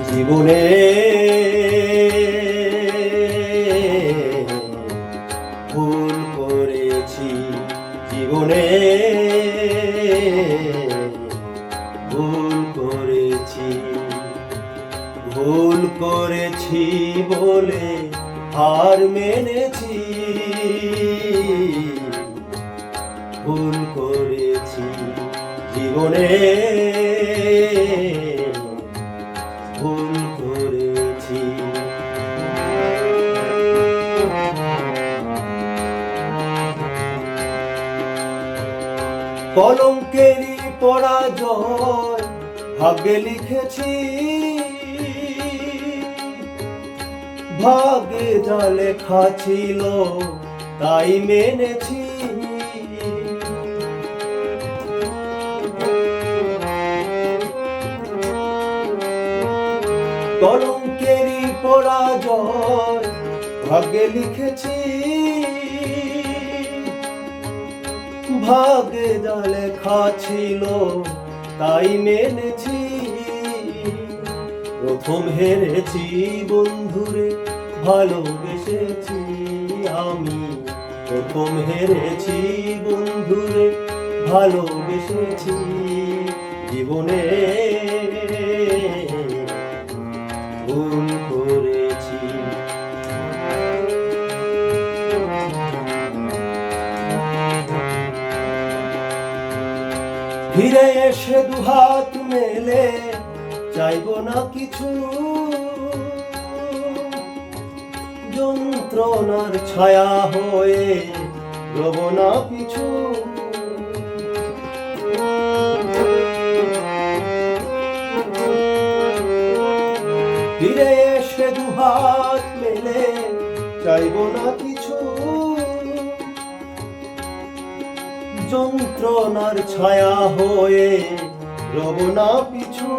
জীবনে ভুল করেছি, জীবনে ভুল করেছি, ভুল করেছি বলে হার মেনেছি, ভুল করেছি জীবনে ভুল করেছি। কলঙ্কেরই পরাজয় ভাগ্যে লিখেছি, ভাগ্যে যা লেখা ছিল তাই মেনেছি। কলঙ্কেরই পরাজয় ভাগ্যে লিখেছি, ভাগ্যে যা লেখা ছিল তাই মেনেছি। প্রথম হেরেছি বন্ধুরে ভালোবেসেছি আমি, প্রথম হেরেছি বন্ধুরে ভালোবেসেছি। জীবনে ভুল করেছি, ফিরে এসে দুহাত মেলে চাইব না কিছু, যন্ত্রণার ছায়া হয়ে রব না পিছু। ফিরে এসে দুহাত মেলে চাইব না কিছু, যন্ত্রণার ছায়া হয়ে রব না পিছু।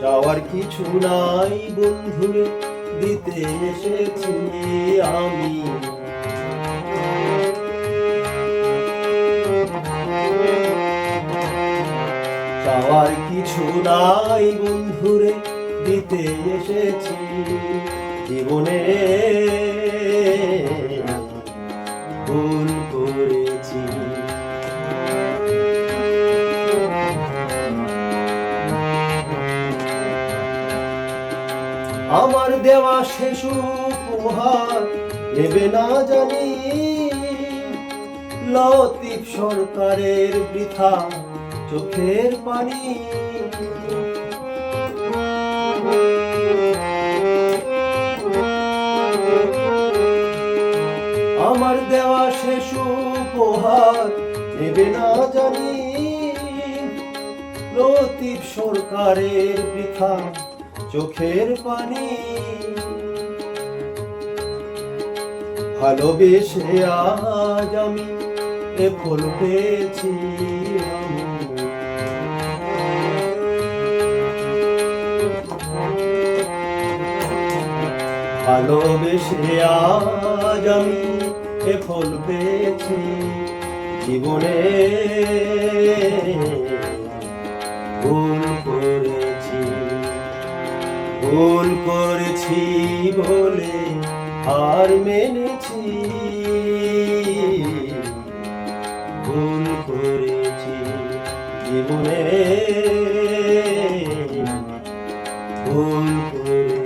চাওয়ার কিছু নাই বন্ধুরে দিতে এসেছি আমি, চাওয়ার কিছু নাই বন্ধুরে দিতে এসেছি। জীবনে ভুল করেছি, আমার দেওয়া শেষ উপহার নেবে না জানি, লতিফ সরকারের বৃথা চোখের পানি। আমার দেওয়া শেষ উপহার নেবে না জানি, লতিফ সরকারের বৃথা চোখের পানি। ভালোবেসে আজ আমি এ ফুল পেয়েছি আমি, ভালোবেসে আজ আমি এ ফুল পেয়েছি। জীবনে ভুল করেছি, ভুল করেছি বলে হার মেনেছি, ভুল করেছি জীবনে ভুল করেছি।